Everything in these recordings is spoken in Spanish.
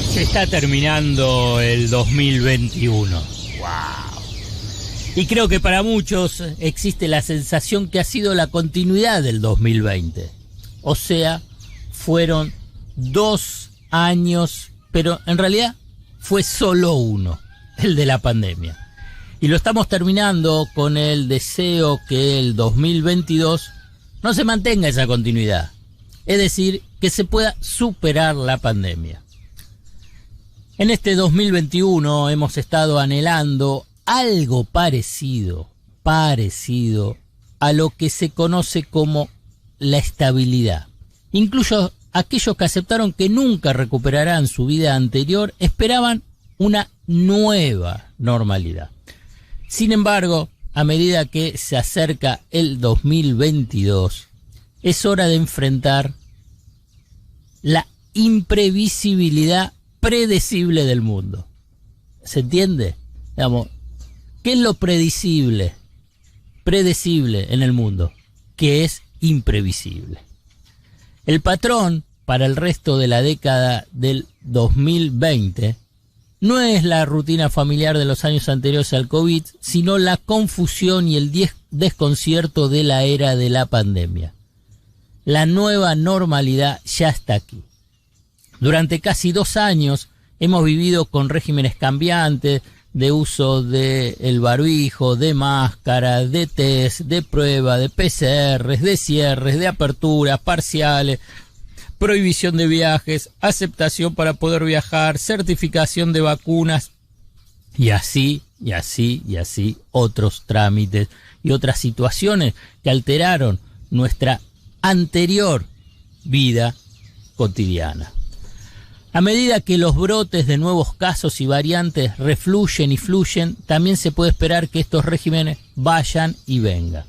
Se está terminando el 2021. ¡Wow! Y creo que para muchos existe la sensación que ha sido la continuidad del 2020. O sea, fueron 2 años, pero en realidad fue solo uno, el de la pandemia. Y lo estamos terminando con el deseo que el 2022 no se mantenga esa continuidad. Es decir, que se pueda superar la pandemia. En este 2021 hemos estado anhelando algo parecido a lo que se conoce como la estabilidad. Incluso aquellos que aceptaron que nunca recuperarán su vida anterior esperaban una nueva normalidad. Sin embargo, a medida que se acerca el 2022, es hora de enfrentar la imprevisibilidad predecible del mundo. ¿Se entiende? Digamos, ¿qué es lo predecible en el mundo? Que es imprevisible. El patrón para el resto de la década del 2020 no es la rutina familiar de los años anteriores al COVID, sino la confusión y el desconcierto de la era de la pandemia. La nueva normalidad ya está aquí. Durante casi 2 años hemos vivido con regímenes cambiantes de uso del barbijo, de máscara, de test, de prueba, de PCRs, de cierres, de aperturas parciales, prohibición de viajes, aceptación para poder viajar, certificación de vacunas y así otros trámites y otras situaciones que alteraron nuestra anterior vida cotidiana. A medida que los brotes de nuevos casos y variantes refluyen y fluyen, también se puede esperar que estos regímenes vayan y vengan.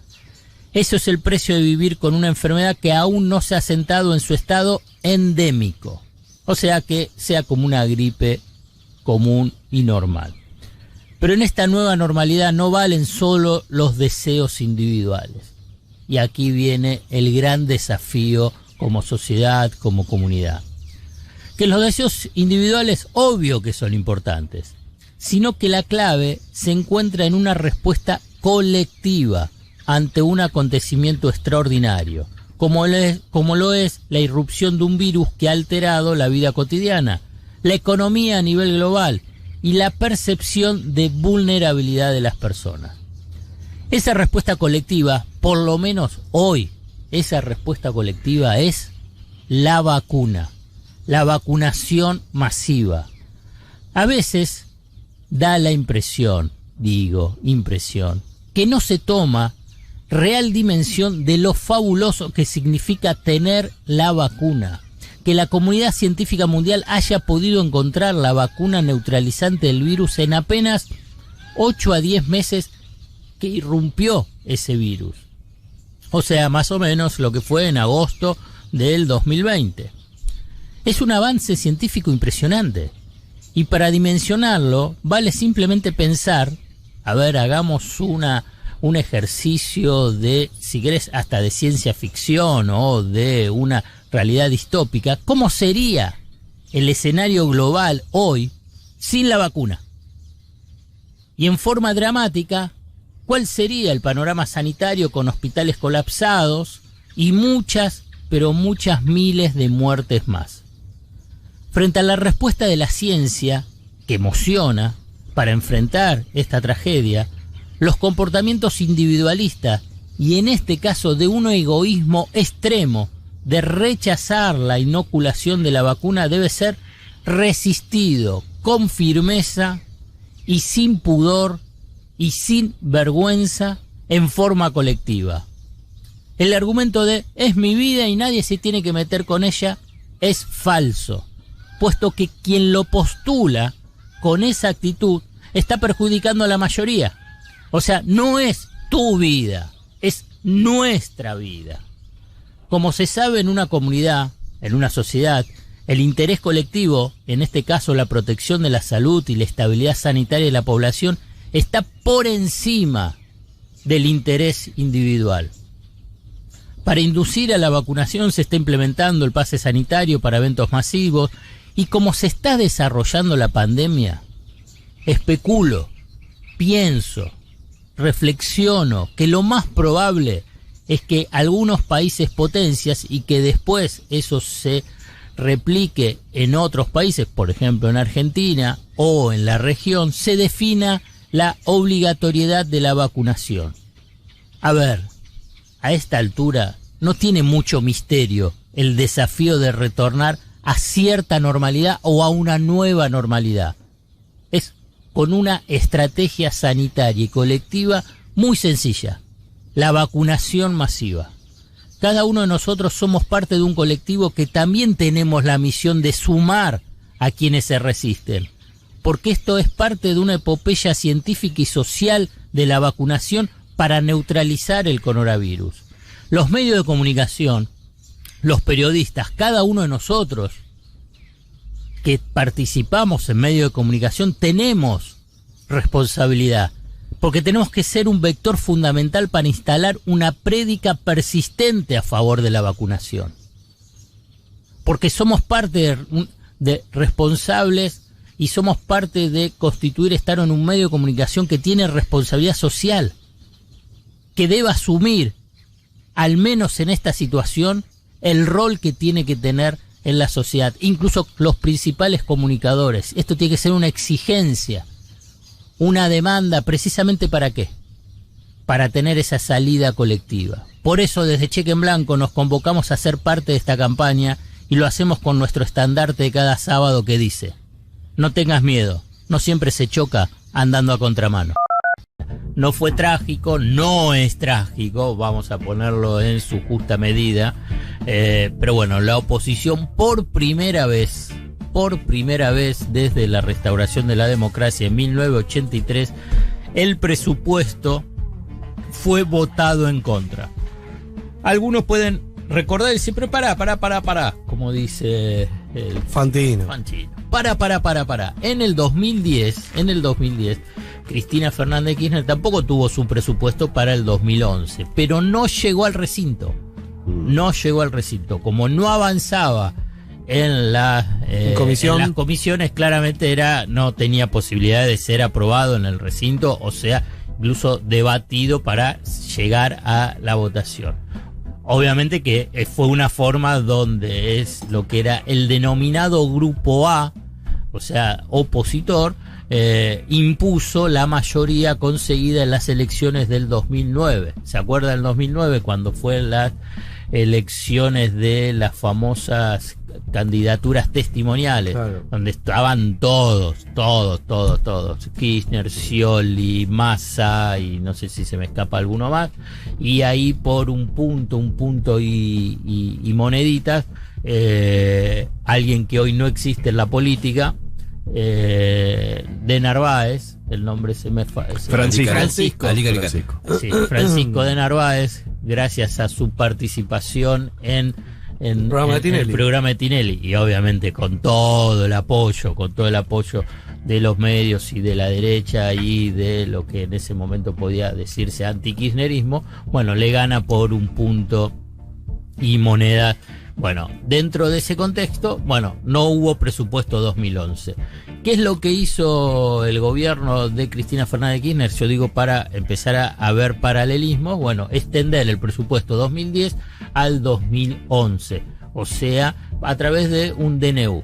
Eso es el precio de vivir con una enfermedad que aún no se ha asentado en su estado endémico. O sea que sea como una gripe común y normal. Pero en esta nueva normalidad no valen solo los deseos individuales. Y aquí viene el gran desafío como sociedad, como comunidad. Que los deseos individuales, obvio que son importantes, sino que la clave se encuentra en una respuesta colectiva ante un acontecimiento extraordinario, como lo es la irrupción de un virus que ha alterado la vida cotidiana, la economía a nivel global y la percepción de vulnerabilidad de las personas. Esa respuesta colectiva, por lo menos hoy, esa respuesta colectiva es la vacuna. La vacunación masiva. A veces da la impresión, que no se toma real dimensión de lo fabuloso que significa tener la vacuna. Que la comunidad científica mundial haya podido encontrar la vacuna neutralizante del virus en apenas 8 a 10 meses que irrumpió ese virus. O sea, más o menos lo que fue en agosto del 2020. Es un avance científico impresionante. Y para dimensionarlo, vale simplemente pensar, hagamos un ejercicio de, si querés, hasta de ciencia ficción o de una realidad distópica. ¿Cómo sería el escenario global hoy sin la vacuna? Y en forma dramática, ¿cuál sería el panorama sanitario con hospitales colapsados y muchas miles de muertes más? Frente a la respuesta de la ciencia, que emociona, para enfrentar esta tragedia, los comportamientos individualistas, y en este caso de un egoísmo extremo, de rechazar la inoculación de la vacuna, debe ser resistido con firmeza y sin pudor y sin vergüenza en forma colectiva. El argumento de es mi vida y nadie se tiene que meter con ella es falso, puesto que quien lo postula con esa actitud está perjudicando a la mayoría. O sea, no es tu vida, es nuestra vida. Como se sabe en una comunidad, en una sociedad, el interés colectivo, en este caso la protección de la salud y la estabilidad sanitaria de la población, está por encima del interés individual. Para inducir a la vacunación se está implementando el pase sanitario para eventos masivos Y como se está desarrollando la pandemia, especulo, pienso, reflexiono que lo más probable es que algunos países potencias y que después eso se replique en otros países, por ejemplo en Argentina o en la región, se defina la obligatoriedad de la vacunación. A ver, a esta altura no tiene mucho misterio el desafío de retornar a cierta normalidad o a una nueva normalidad. Es con una estrategia sanitaria y colectiva muy sencilla: la vacunación masiva. Cada uno de nosotros somos parte de un colectivo que también tenemos la misión de sumar a quienes se resisten, porque esto es parte de una epopeya científica y social de la vacunación para neutralizar el coronavirus. Los medios de comunicación, los periodistas, cada uno de nosotros que participamos en medios de comunicación tenemos responsabilidad, porque tenemos que ser un vector fundamental para instalar una prédica persistente a favor de la vacunación. Porque somos parte de responsables y somos parte de constituir, estar en un medio de comunicación que tiene responsabilidad social, que debe asumir, al menos en esta situación, el rol que tiene que tener en la sociedad, incluso los principales comunicadores. Esto tiene que ser una exigencia, una demanda, ¿precisamente para qué? Para tener esa salida colectiva. Por eso desde Cheque en Blanco nos convocamos a ser parte de esta campaña y lo hacemos con nuestro estandarte de cada sábado que dice: no tengas miedo, no siempre se choca andando a contramano. No fue trágico, no es trágico, vamos a ponerlo en su justa medida, pero bueno, la oposición por primera vez desde la restauración de la democracia en 1983, el presupuesto fue votado en contra. Algunos pueden recordar y decir, pero pará, como dice el Fantino. Pará. En el 2010, Cristina Fernández de Kirchner tampoco tuvo su presupuesto para el 2011, pero no llegó al recinto. Como no avanzaba en las comisiones, claramente no tenía posibilidad de ser aprobado en el recinto, o sea, incluso debatido para llegar a la votación. Obviamente que fue una forma donde es lo que era el denominado Grupo A, o sea, opositor, impuso la mayoría conseguida en las elecciones del 2009. ¿Se acuerda del 2009 cuando fue las elecciones de las famosas candidaturas testimoniales? Claro. Donde estaban todos, Kirchner, Scioli, Massa y no sé si se me escapa alguno más, y ahí por un punto y moneditas, alguien que hoy no existe en la política, de Narváez, el nombre se me Francisco de Narváez, gracias a su participación en el programa de Tinelli, y obviamente con todo el apoyo de los medios y de la derecha y de lo que en ese momento podía decirse antikirchnerismo, bueno, le gana por un punto y moneda. Bueno, dentro de ese contexto, bueno, no hubo presupuesto 2011. ¿Qué es lo que hizo el gobierno de Cristina Fernández de Kirchner? Yo digo, para empezar a ver paralelismos, bueno, extender el presupuesto 2010 al 2011, o sea, a través de un DNU.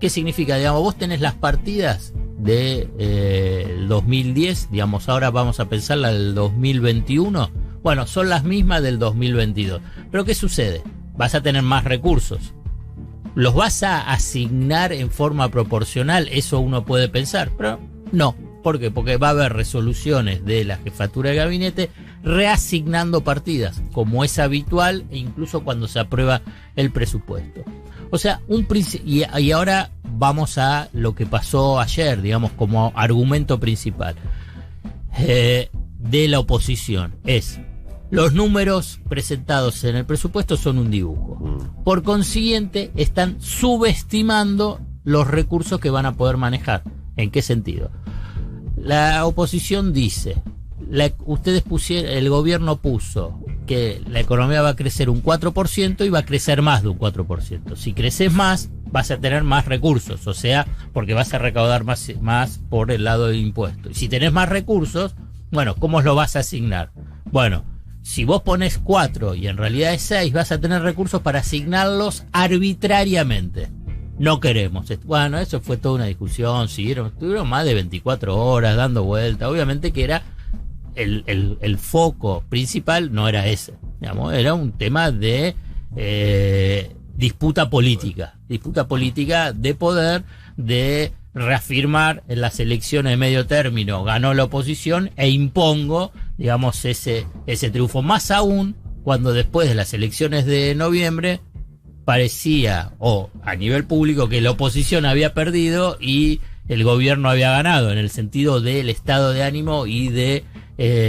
¿Qué significa? Digamos, vos tenés las partidas de 2010, digamos, ahora vamos a pensarla del 2021, bueno, son las mismas del 2022. ¿Pero qué sucede? Vas a tener más recursos. ¿Los vas a asignar en forma proporcional? Eso uno puede pensar, pero no. ¿Por qué? Porque va a haber resoluciones de la jefatura de gabinete reasignando partidas, como es habitual, e incluso cuando se aprueba el presupuesto. O sea, y ahora vamos a lo que pasó ayer, digamos, como argumento principal de la oposición. Los números presentados en el presupuesto son un dibujo. Por consiguiente, están subestimando los recursos que van a poder manejar. ¿En qué sentido? La oposición dice, el gobierno puso que la economía va a crecer un 4% y va a crecer más de un 4%. Si creces más, vas a tener más recursos, o sea, porque vas a recaudar más por el lado de impuestos. Y si tenés más recursos, bueno, ¿cómo lo vas a asignar? Bueno, si vos pones 4 y en realidad es 6, vas a tener recursos para asignarlos arbitrariamente. No queremos. Bueno, eso fue toda una discusión, estuvieron más de 24 horas dando vueltas. Obviamente que era el foco principal, no era ese, digamos, era un tema de disputa política de poder, de reafirmar en las elecciones de medio término, ganó la oposición e impongo, digamos, ese triunfo. Más aún cuando después de las elecciones de noviembre parecía, o a nivel público, que la oposición había perdido y el gobierno había ganado, en el sentido del estado de ánimo y de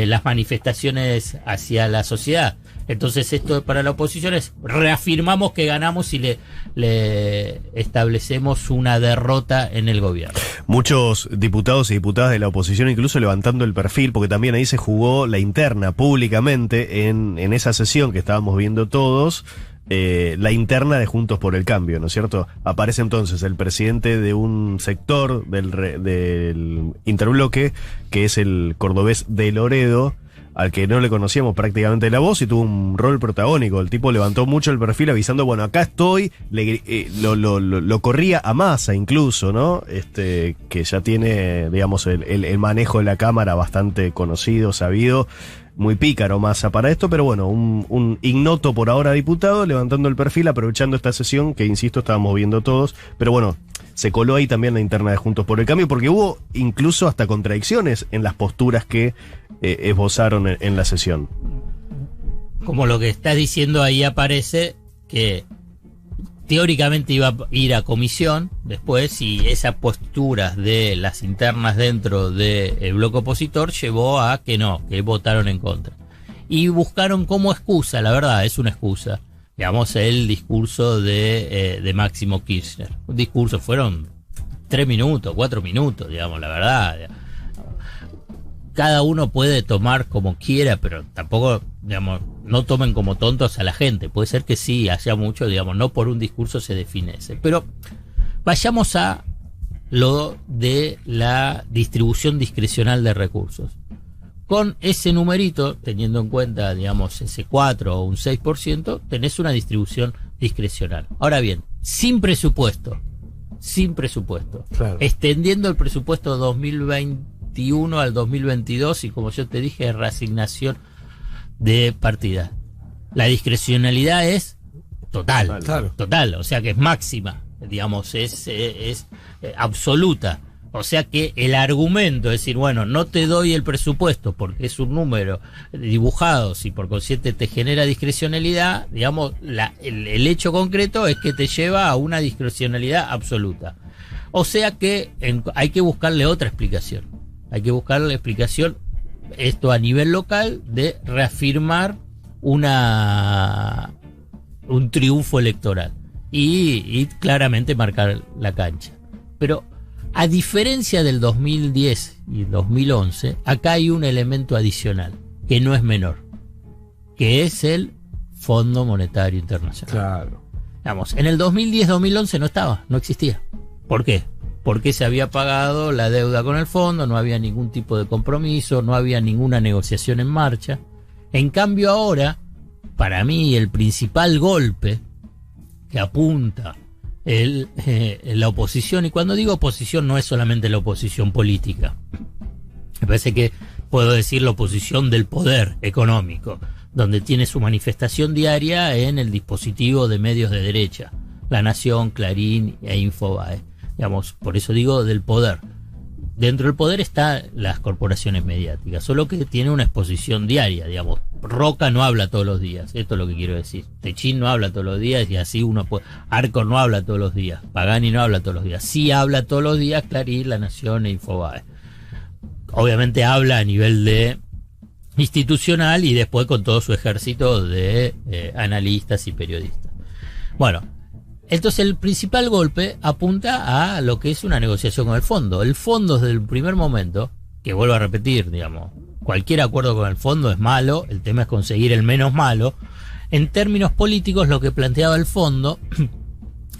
las manifestaciones hacia la sociedad. Entonces esto para la oposición es, reafirmamos que ganamos y le establecemos una derrota en el gobierno. Muchos diputados y diputadas de la oposición incluso levantando el perfil, porque también ahí se jugó la interna públicamente en esa sesión que estábamos viendo todos. La interna de Juntos por el Cambio, ¿no es cierto? Aparece entonces el presidente de un sector del interbloque, que es el cordobés de Loredo, al que no le conocíamos prácticamente la voz y tuvo un rol protagónico. El tipo levantó mucho el perfil avisando, bueno, acá estoy, lo corría a Massa incluso, ¿no? Que ya tiene, digamos, el manejo de la cámara bastante conocido, sabido. Muy pícaro Massa para esto, pero bueno, un ignoto por ahora diputado levantando el perfil, aprovechando esta sesión que, insisto, estábamos viendo todos, pero bueno, se coló ahí también la interna de Juntos por el Cambio, porque hubo incluso hasta contradicciones en las posturas que esbozaron en la sesión. Como lo que estás diciendo ahí aparece que teóricamente iba a ir a comisión después, y esas posturas de las internas dentro del bloque opositor llevó a que votaron en contra. Y buscaron como excusa, la verdad es una excusa, digamos, el discurso de Máximo Kirchner. Un discurso, fueron 3 minutos, 4 minutos, digamos, la verdad. Cada uno puede tomar como quiera, pero tampoco, digamos, no tomen como tontos a la gente. Puede ser que sí, haya mucho, digamos, no por un discurso se define ese. Pero vayamos a lo de la distribución discrecional de recursos. Con ese numerito, teniendo en cuenta, digamos, ese 4 o un 6%, tenés una distribución discrecional. Ahora bien, sin presupuesto, claro, extendiendo el presupuesto 2021 al 2022 y, como yo te dije, reasignación de partida. La discrecionalidad es total, claro, total, o sea que es máxima, digamos, es absoluta. O sea que el argumento es decir, bueno, no te doy el presupuesto porque es un número dibujado, si por consiguiente te genera discrecionalidad, digamos, el hecho concreto es que te lleva a una discrecionalidad absoluta. O sea que hay que buscarle otra explicación. Hay que buscarle la explicación, esto a nivel local, de reafirmar un triunfo electoral y claramente marcar la cancha. Pero a diferencia del 2010 y 2011, acá hay un elemento adicional que no es menor, que es el Fondo Monetario Internacional. Claro. Digamos, en el 2010-2011 no existía. ¿Por qué? Porque se había pagado la deuda con el fondo, no había ningún tipo de compromiso, no había ninguna negociación en marcha. En cambio ahora, para mí, el principal golpe que apunta la oposición, y cuando digo oposición no es solamente la oposición política, me parece que puedo decir la oposición del poder económico, donde tiene su manifestación diaria en el dispositivo de medios de derecha, La Nación, Clarín e Infobae. Digamos, por eso digo del poder. Dentro del poder están las corporaciones mediáticas, solo que tiene una exposición diaria, digamos. Roca no habla todos los días, esto es lo que quiero decir. Techín no habla todos los días y así uno puede. Arco no habla todos los días, Pagani no habla todos los días. Sí habla todos los días Clarín, La Nación e Infobae. Obviamente habla a nivel de institucional y después con todo su ejército de analistas y periodistas. Bueno, entonces el principal golpe apunta a lo que es una negociación con el fondo. El fondo desde el primer momento, que vuelvo a repetir, digamos, cualquier acuerdo con el fondo es malo, el tema es conseguir el menos malo. En términos políticos, lo que planteaba el fondo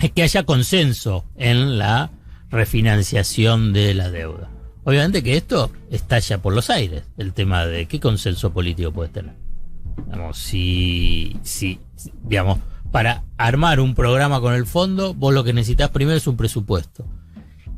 es que haya consenso en la refinanciación de la deuda. Obviamente que esto estalla por los aires, el tema de qué consenso político puedes tener. Digamos, para armar un programa con el fondo, vos lo que necesitas primero es un presupuesto.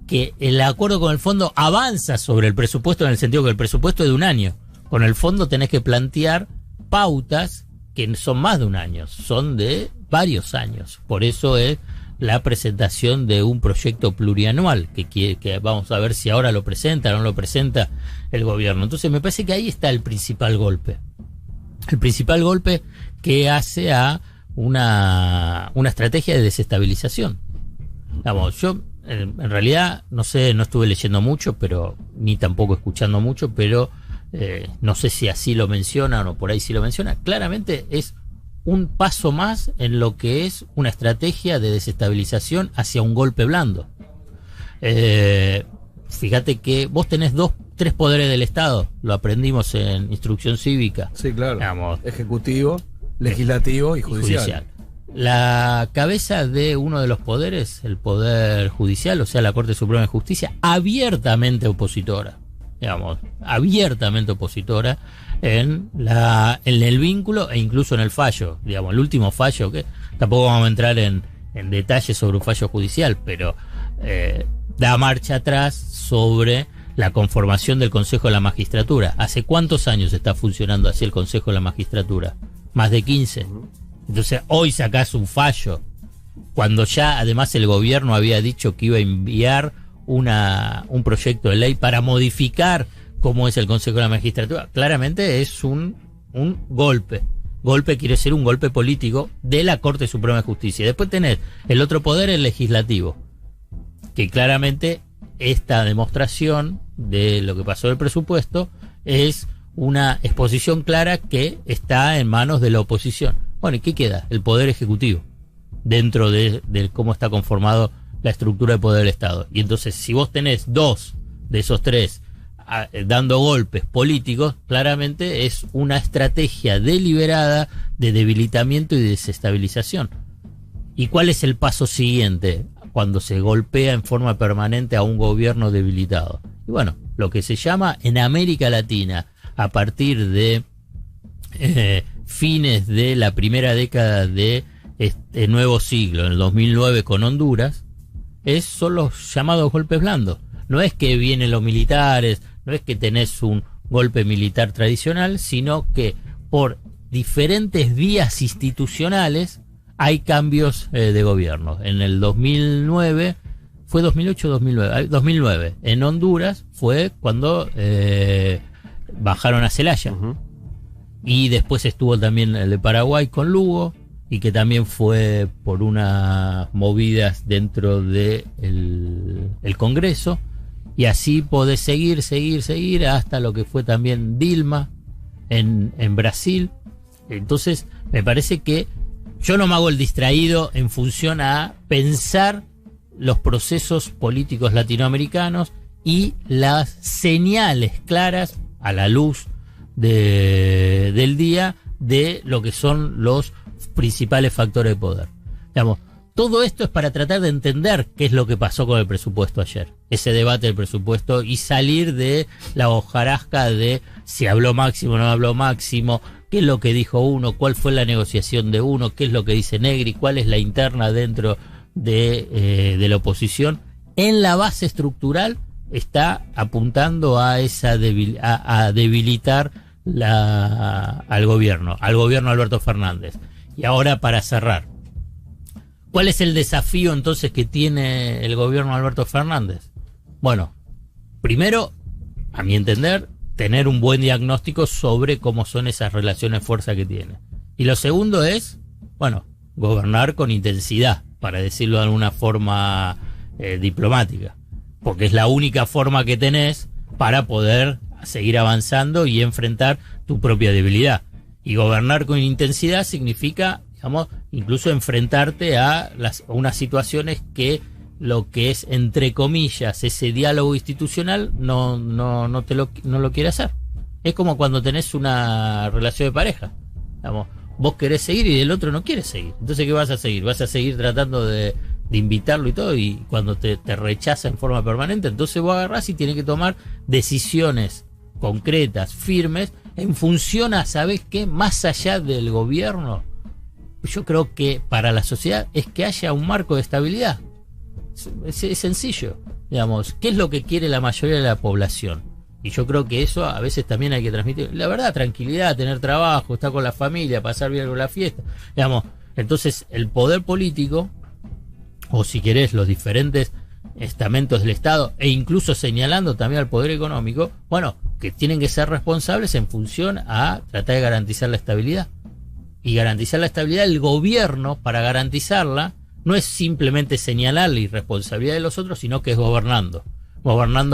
Que el acuerdo con el fondo avanza sobre el presupuesto en el sentido que el presupuesto es de un año. Con el fondo tenés que plantear pautas que son más de un año, son de varios años. Por eso es la presentación de un proyecto plurianual que vamos a ver si ahora lo presenta o no lo presenta el gobierno. Entonces me parece que ahí está el principal golpe. El principal golpe que hace a una estrategia de desestabilización. Vamos, yo en realidad no sé, no estuve leyendo mucho, pero ni tampoco escuchando mucho, pero no sé si así lo mencionan o por ahí sí lo mencionan. Claramente es un paso más en lo que es una estrategia de desestabilización hacia un golpe blando. Fíjate que vos tenés tres poderes del Estado, lo aprendimos en instrucción cívica. Sí, claro. Digamos, ejecutivo, legislativo y judicial. La cabeza de uno de los poderes, el Poder Judicial, o sea, la Corte Suprema de Justicia, abiertamente opositora. Digamos, abiertamente opositora en el vínculo e incluso en el fallo. Digamos, el último fallo, que tampoco vamos a entrar en detalles sobre un fallo judicial, pero da marcha atrás sobre la conformación del Consejo de la Magistratura. ¿Hace cuántos años está funcionando así el Consejo de la Magistratura? Más de 15. Entonces hoy sacás un fallo cuando ya además el gobierno había dicho que iba a enviar un proyecto de ley para modificar cómo es el Consejo de la Magistratura. Claramente es un golpe. Golpe quiere decir un golpe político de la Corte Suprema de Justicia. Después tenés el otro poder, el legislativo, que claramente esta demostración de lo que pasó del presupuesto es una exposición clara que está en manos de la oposición. Bueno, ¿y qué queda? El poder ejecutivo dentro de cómo está conformado la estructura de poder del Estado. Y entonces, si vos tenés dos de esos tres dando golpes políticos, claramente es una estrategia deliberada de debilitamiento y desestabilización. ¿Y cuál es el paso siguiente cuando se golpea en forma permanente a un gobierno debilitado? Y bueno, lo que se llama en América Latina, a partir de fines de la primera década de este nuevo siglo, en el 2009 con Honduras, son los llamados golpes blandos. No es que vienen los militares, no es que tenés un golpe militar tradicional, sino que por diferentes vías institucionales hay cambios de gobierno. En el 2009, ¿fue 2008 o 2009? 2009, en Honduras fue cuando bajaron a Zelaya. Uh-huh. Y después estuvo también el de Paraguay con Lugo, y que también fue por unas movidas dentro de el Congreso. Y así podés seguir hasta lo que fue también Dilma en Brasil. Entonces, me parece que yo no me hago el distraído en función a pensar los procesos políticos latinoamericanos y las señales claras a la luz del día de lo que son los principales factores de poder. Digamos, todo esto es para tratar de entender qué es lo que pasó con el presupuesto ayer, ese debate del presupuesto, y salir de la hojarasca de si habló Máximo o no habló Máximo, qué es lo que dijo uno, cuál fue la negociación de uno, qué es lo que dice Negri, cuál es la interna dentro de la oposición. En la base estructural está apuntando a a debilitar al gobierno Alberto Fernández. Y ahora, para cerrar, ¿cuál es el desafío entonces que tiene el gobierno de Alberto Fernández? Bueno, primero, a mi entender, tener un buen diagnóstico sobre cómo son esas relaciones de fuerza que tiene. Y lo segundo es, bueno, gobernar con intensidad, para decirlo de alguna forma diplomática, porque es la única forma que tenés para poder seguir avanzando y enfrentar tu propia debilidad. Y gobernar con intensidad significa, digamos, incluso enfrentarte a unas situaciones que lo que es, entre comillas, ese diálogo institucional no lo quiere hacer. Es como cuando tenés una relación de pareja. Digamos, vos querés seguir y el otro no quiere seguir. Entonces, ¿qué vas a seguir? ¿Vas a seguir tratando de de invitarlo y todo, y cuando te rechaza en forma permanente, entonces vos agarrás y tienes que tomar decisiones concretas, firmes, en función a, ¿sabés qué? Más allá del gobierno, yo creo que para la sociedad es que haya un marco de estabilidad. Es sencillo, digamos, ¿qué es lo que quiere la mayoría de la población? Y yo creo que eso a veces también hay que transmitir. La verdad, tranquilidad, tener trabajo, estar con la familia, pasar bien con la fiesta, digamos. Entonces, el poder político, o si querés, los diferentes estamentos del Estado, e incluso señalando también al poder económico, bueno, que tienen que ser responsables en función a tratar de garantizar la estabilidad. Y garantizar la estabilidad, el gobierno, para garantizarla, no es simplemente señalar la irresponsabilidad de los otros, sino que es gobernando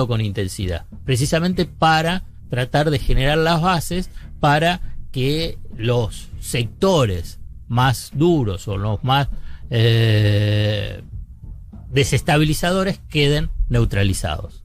con intensidad, precisamente para tratar de generar las bases para que los sectores más duros o los más desestabilizadores queden neutralizados.